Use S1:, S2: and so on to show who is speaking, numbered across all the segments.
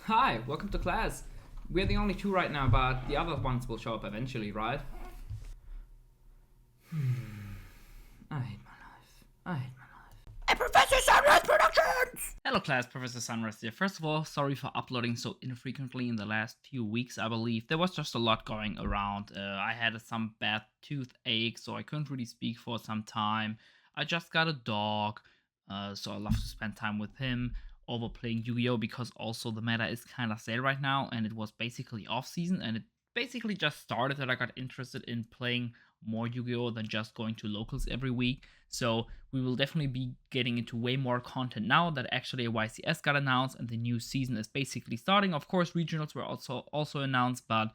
S1: Hi, welcome to class. We're the only two right now, but the other ones will show up eventually, right? I hate my life. I hate my life.
S2: A Professor Sunreis Productions!
S3: Hello class, Professor Sunreis here. First of all, sorry for uploading so infrequently in the last few weeks, I believe. There was just a lot going around. I had some bad toothache, so I couldn't really speak for some time. I just got a dog, so I love to spend time with him over playing Yu-Gi-Oh! Because also the meta is kind of stale right now, and it was basically off-season, and it basically just started that I got interested in playing more Yu-Gi-Oh! Than just going to locals every week. So we will definitely be getting into way more content now that actually a YCS got announced and the new season is basically starting. Of course, regionals were also announced, but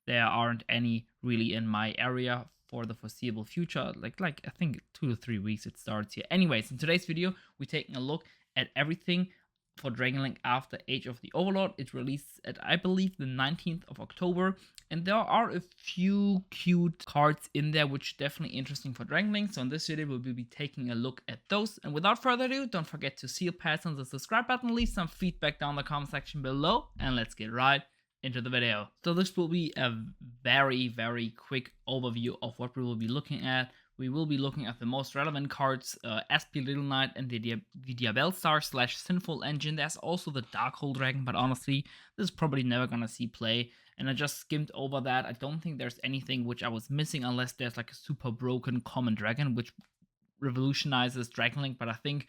S3: there aren't any really in my area for the foreseeable future. Like I think 2 to 3 weeks it starts here. Anyways, in today's video, we're taking a look at everything for Dragon Link after Age of the Overlord. It released at, I believe, the 19th of October, and there are a few cute cards in there which are definitely interesting for Dragon Link. So in this video, we'll be taking a look at those. And without further ado, don't forget to seal pass on the subscribe button, leave some feedback down in the comment section below, and let's get right into the video. So this will be a very quick overview of what we will be looking at. We will be looking at the most relevant cards, SP Little Knight and the Diabellstarr / Sinful Engine. There's also the Darkhold Dragon, but honestly, this is probably never gonna see play. And I just skimmed over that. I don't think there's anything which I was missing unless there's like a super broken common dragon, which revolutionizes Dragon Link, but I think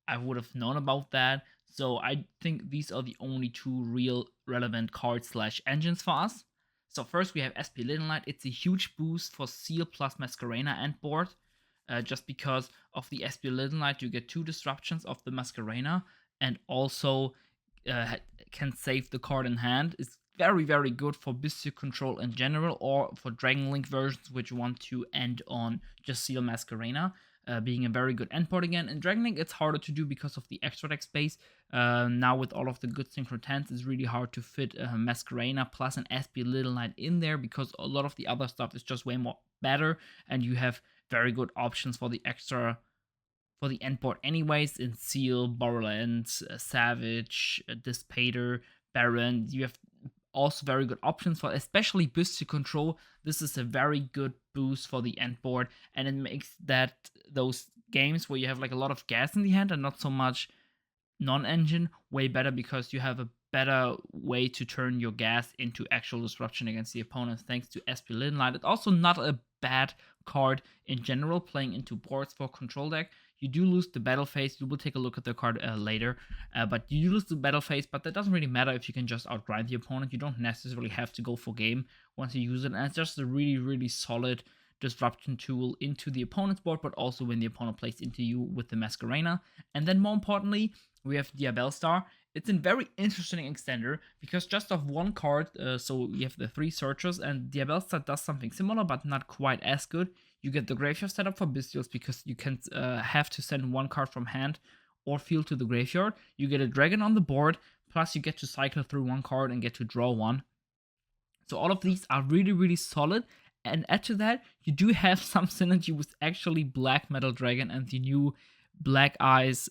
S3: I would have known about that. So I think these are the only two real relevant cards / engines for us. So first we have SP Little Knight. It's a huge boost for Seal plus Masquerena and board. Just because of the SP Little Knight, you get 2 disruptions of the Masquerena and also can save the card in hand. It's very good for Bystial Control in general, or for Dragon Link versions which want to end on just Seal Masquerena. Being a very good endport again. In Dragon Link, it's harder to do because of the extra deck space. Now with all of the good synchro 10s, it's really hard to fit Masquerena plus an SP Little Knight in there because a lot of the other stuff is just way more better, and you have very good options for the extra, for the endport anyways, in Seal, Borderland, Savage, Dissipator, Baron. You have also very good options for especially Bystial Control. This is a very good boost for the end board, and it makes those games where you have like a lot of gas in the hand and not so much non-engine way better, because you have a better way to turn your gas into actual disruption against the opponent thanks to SP Little Knight. It's also not a bad card in general playing into boards for control deck. You do lose the battle phase. You will take a look at the card later, but you lose the battle phase, but that doesn't really matter if you can just outgrind the opponent. You don't necessarily have to go for game once you use it, and it's just a really solid disruption tool into the opponent's board, but also when the opponent plays into you with the Masquerena. And then more importantly, we have Diabellstarr. It's a very interesting extender because just of one card, so you have the 3 searchers, and Diabellstarr does something similar but not quite as good. You get the graveyard setup for Bystials because you can have to send 1 card from hand or field to the graveyard. You get a dragon on the board, plus you get to cycle through 1 card and get to draw 1. So all of these are really solid. And add to that, you do have some synergy with actually Black Metal Dragon and the new Red Eyes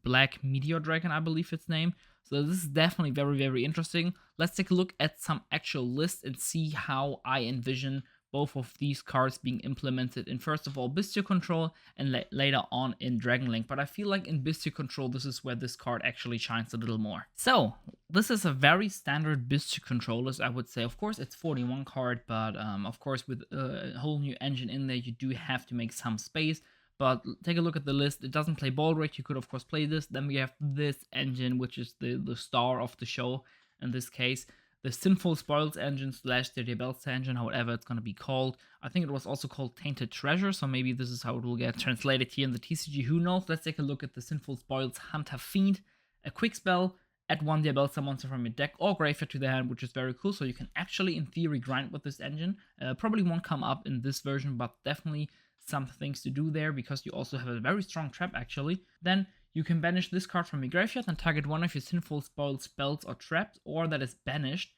S3: Black Meteor Dragon, I believe its name. So this is definitely very interesting. Let's take a look at some actual lists and see how I envision both of these cards being implemented in, first of all, Bystial Control and later on in Dragon Link. But I feel like in Bystial Control, this is where this card actually shines a little more. So this is a very standard Bystial Control list, I would say. Of course, it's 41 card, but of course, with a whole new engine in there, you do have to make some space. But take a look at the list. It doesn't play ball rate. You could, of course, play this. Then we have this engine, which is the star of the show in this case. The Sinful Spoils engine / the Diabellstar engine, however it's going to be called. I think it was also called Tainted Treasure, so maybe this is how it will get translated here in the TCG. Who knows? Let's take a look at the Sinful Spoils Hunter Fiend. A quick spell, add 1 Diabellstar monster from your deck or graveyard to the hand, which is very cool. So you can actually, in theory, grind with this engine. Probably won't come up in this version, but definitely some things to do there because you also have a very strong trap actually. Then you can banish this card from your graveyard and target 1 of your Sinful Spoiled spells or traps, or that is banished.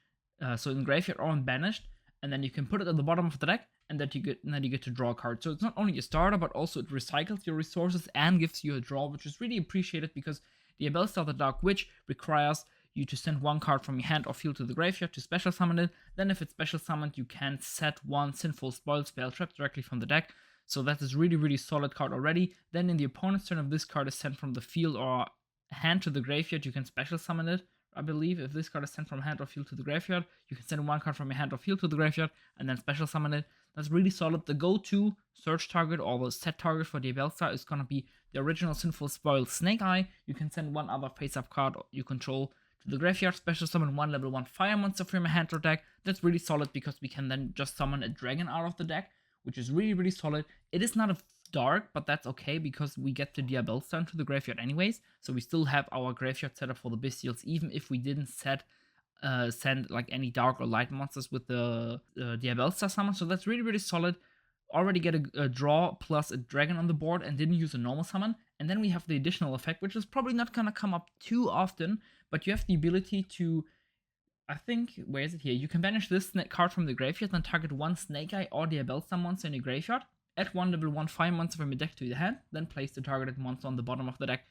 S3: So in graveyard or in banished, and then you can put it at the bottom of the deck, and then you get to draw a card. So it's not only a starter, but also it recycles your resources and gives you a draw, which is really appreciated because Diabellstar the Dark Witch requires you to send one card from your hand or field to the graveyard to special summon it. Then if it's special summoned, you can set one Sinful Spoil spell trap directly from the deck. So that is really solid card already. Then in the opponent's turn, if this card is sent from the field or hand to the graveyard, you can special summon it. I believe if this card is sent from hand or field to the graveyard, you can send one card from your hand or field to the graveyard and then special summon it. That's really solid. The go-to search target or the set target for Diabellstar is gonna be the original Sinful Spoil Snake Eye. You can send one other face-up card you control to the graveyard, special summon one level 1 fire monster from your hand or deck. That's really solid because we can then just summon a dragon out of the deck, which is really solid. It is not a dark, but that's okay because we get the Diabellstar into the graveyard anyways, so we still have our graveyard set up for the Bystials, even if we didn't send like any dark or light monsters with the Diabellstar summon. So that's really solid. Already get a draw plus a dragon on the board and didn't use a normal summon. And then we have the additional effect, which is probably not gonna come up too often, but you have the ability to, I think, where is it here? You can banish this card from the graveyard and target one Snake Eye or Diabellstar monster in your graveyard. Add one level 1 fire monster from your deck to your hand, then place the targeted monster on the bottom of the deck.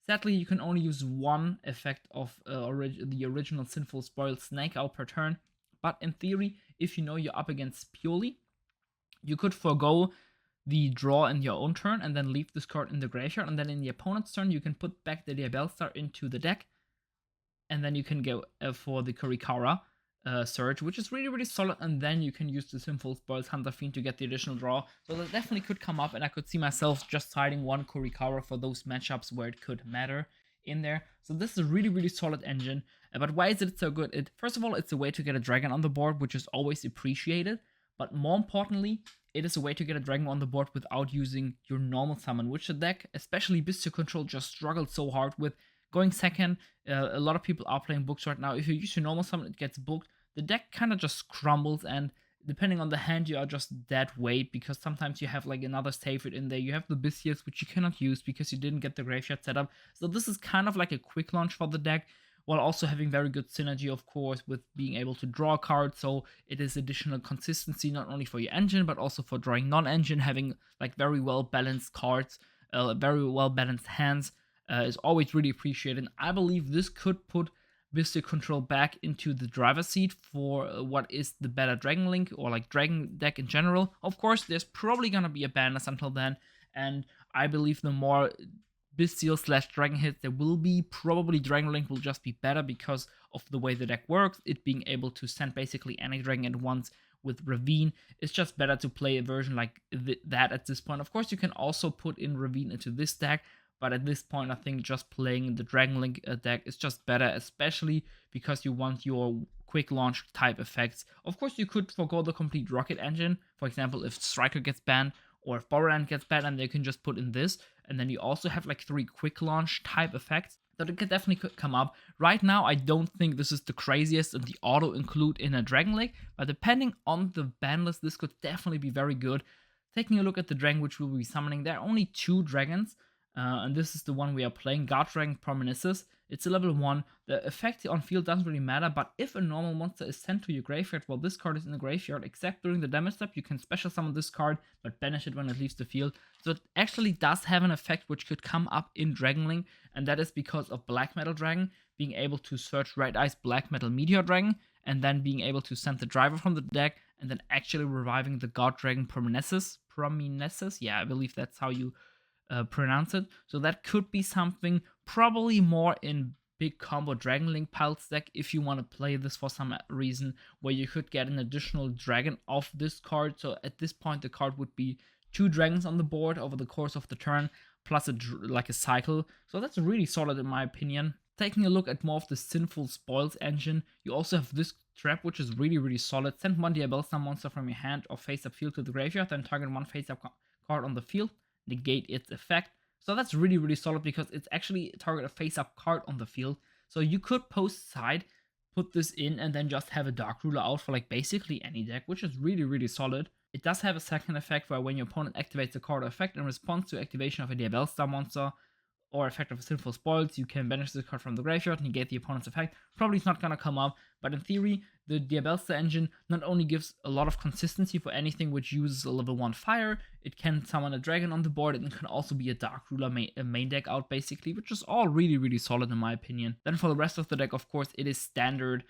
S3: Sadly, you can only use one effect of the original Sinful Spoiled Snake Eye per turn, but in theory, if you know you're up against purely, you could forego the draw in your own turn and then leave this card in the graveyard, and then in the opponent's turn, you can put back the Diabellstar into the deck, and then you can go for the Kurikara Surge, which is really solid, and then you can use the Sinful Spoils Hunter Fiend to get the additional draw. So that definitely could come up, and I could see myself just siding one Kurikara for those matchups where it could matter in there. So this is a really solid engine. But why is it so good? First of all, it's a way to get a dragon on the board, which is always appreciated. But more importantly, it is a way to get a dragon on the board without using your normal summon, which the deck, especially Bystial Control, just struggled so hard with. Going second, a lot of people are playing books right now. If you use your normal summon, it gets booked. The deck kind of just crumbles, and depending on the hand, you are just dead weight, because sometimes you have like another favorite in there. You have the Bystials, which you cannot use because you didn't get the graveyard set up. So this is kind of like a quick launch for the deck, while also having very good synergy, of course, with being able to draw cards. So it is additional consistency, not only for your engine, but also for drawing non-engine, having like very well-balanced cards, very well-balanced hands. Is always really appreciated. I believe this could put Bystial Control back into the driver's seat for what is the better Dragon Link or like Dragon deck in general. Of course, there's probably gonna be a banners until then, and I believe the more Bystial / Dragon hits there will be, probably Dragon Link will just be better because of the way the deck works. It being able to send basically any dragon at once with Ravine. It's just better to play a version like that at this point. Of course, you can also put in Ravine into this deck, but at this point, I think just playing the Dragon Link deck is just better, especially because you want your quick launch type effects. Of course, you could forgo the complete Rocket engine. For example, if Striker gets banned or if Borderland gets banned, and they can just put in this. And then you also have like 3 quick launch type effects that it could definitely come up. Right now, I don't think this is the craziest and the auto include in a Dragon Link, but depending on the ban list, this could definitely be very good. Taking a look at the dragon which we'll be summoning, there are only 2 dragons. And this is the one we are playing, God Dragon Prometheus. It's a level 1. The effect on field doesn't really matter, but if a normal monster is sent to your graveyard while this card is in the graveyard, except during the damage step, you can special summon this card, but banish it when it leaves the field. So it actually does have an effect which could come up in Dragon Link, and that is because of Black Metal Dragon being able to search Red Eyes Black Metal Meteor Dragon, and then being able to send the driver from the deck, and then actually reviving the God Dragon Prometheus. Yeah, I believe that's how you pronounce it. So that could be something probably more in big combo Dragon Link Pulse deck if you want to play this for some reason, where you could get an additional dragon off this card. So at this point, the card would be 2 dragons on the board over the course of the turn, plus like a cycle. So that's really solid in my opinion. Taking a look at more of the Sinful Spoils engine, you also have this trap, which is really solid. Send one Diabellstar monster from your hand or face-up field to the graveyard, then target one face-up card on the field, negate its effect. So that's really solid because it's actually target a face-up card on the field. So you could post side, put this in, and then just have a Dark Ruler out for like basically any deck, which is really solid. It does have a second effect where when your opponent activates a card or effect in response to activation of a Diabellstar monster or effect of Sinful Spoils, you can banish this card from the graveyard, negate the opponent's effect. Probably it's not gonna come up, but in theory, the Diabellstar engine not only gives a lot of consistency for anything which uses a level 1 fire, it can summon a dragon on the board, and it can also be a Dark Ruler main deck out basically, which is all really, really solid in my opinion. Then for the rest of the deck, of course, it is standard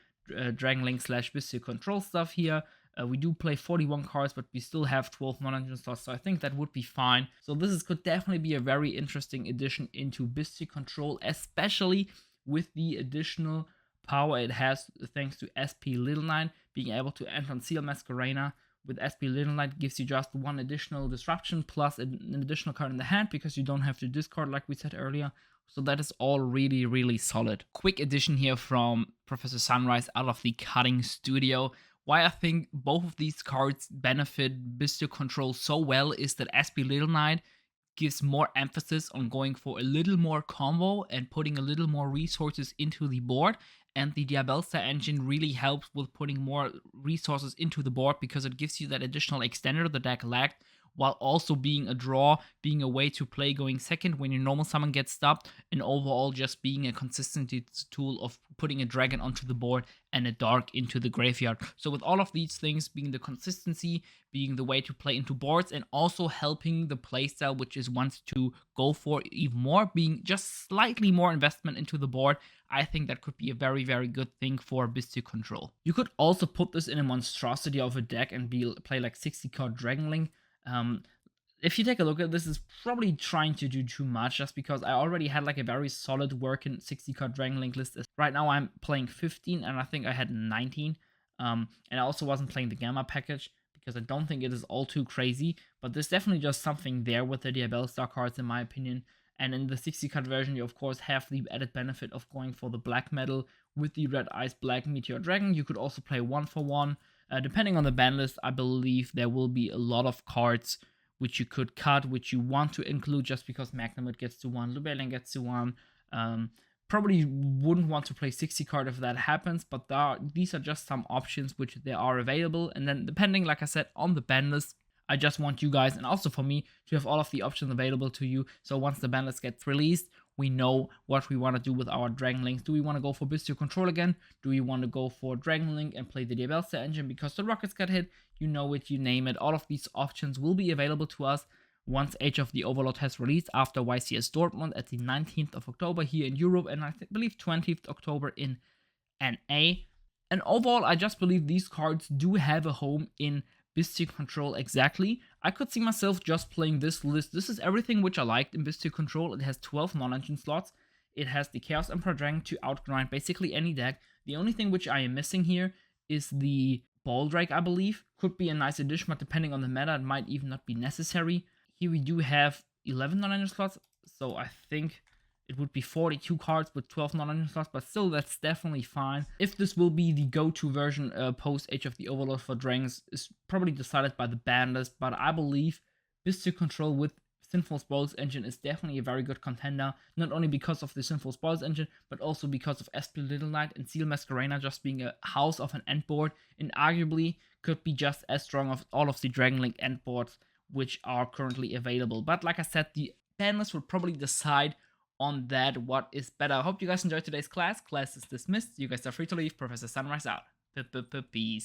S3: Dragon Link / Bystial Control stuff here. We do play 41 cards, but we still have 12 non-engine slots, so I think that would be fine. So this could definitely be a very interesting addition into Bystial Control, especially with the additional power it has thanks to SP Little Knight being able to enter on Seal Masquerena. With SP Little Knight gives you just one additional disruption plus an additional card in the hand because you don't have to discard like we said earlier. So that is all really, really solid. Quick addition here from Professor Sunreis out of the cutting studio. Why I think both of these cards benefit Bystial Control so well is that SP Little Knight gives more emphasis on going for a little more combo and putting a little more resources into the board. And the Diabellstar engine really helps with putting more resources into the board because it gives you that additional extender the deck lacked, while also being a draw, being a way to play going second when your normal summon gets stopped, and overall just being a consistency tool of putting a dragon onto the board and a dark into the graveyard. So with all of these things being the consistency, being the way to play into boards, and also helping the playstyle which is wants to go for even more, being just slightly more investment into the board, I think that could be a very, very good thing for Bystial Control. You could also put this in a monstrosity of a deck and play like 60 card Dragon Link. If you take a look at this, it's probably trying to do too much just because I already had like a very solid working 60 card Dragon Link list. Right now I'm playing 15 and I think I had 19. And I also wasn't playing the Gamma package because I don't think it is all too crazy, but there's definitely just something there with the Diabellstar cards in my opinion. And in the 60 card version, you of course have the added benefit of going for the black metal with the Red Eyes Black Meteor Dragon. You could also play 1-for-1. Depending on the ban list, I believe there will be a lot of cards which you could cut, which you want to include just because Magnamut gets to 1, Lubellian gets to 1. Probably wouldn't want to play 60 card if that happens, but these are just some options which there are available. And then depending, like I said, on the ban list, I just want you guys, and also for me, to have all of the options available to you. So once the ban list gets released, we know what we want to do with our Dragon Links. Do we want to go for Bystial Control again? Do we want to go for Dragon Link and play the Diabellstar engine because the rockets got hit? You know it, you name it. All of these options will be available to us once Age of the Overlord has released after YCS Dortmund at the 19th of October here in Europe, and I believe 20th October in NA. And overall, I just believe these cards do have a home in Bystial Control exactly. I could see myself just playing this list. This is everything which I liked in Bystial Control. It has 12 non-engine slots. It has the Chaos Emperor Dragon to outgrind basically any deck. The only thing which I am missing here is the Baldrake, I believe. Could be a nice addition, but depending on the meta, it might even not be necessary. Here we do have 11 non-engine slots, so I think it would be 42 cards with 12 non-engine slots, but still, that's definitely fine. If this will be the go-to version post Age of the Overlord for Dragons is probably decided by the ban list, but I believe Bystial Control with Sinful Spoils engine is definitely a very good contender, not only because of the Sinful Spoils engine, but also because of SP Little Knight and Seal Masquerena just being a house of an end board, and arguably could be just as strong as all of the Dragon Link end boards which are currently available. But like I said, the ban list will probably decide on that what is better. I hope you guys enjoyed today's class. Class is dismissed. You guys are free to leave. Professor Sunreis out. Peace.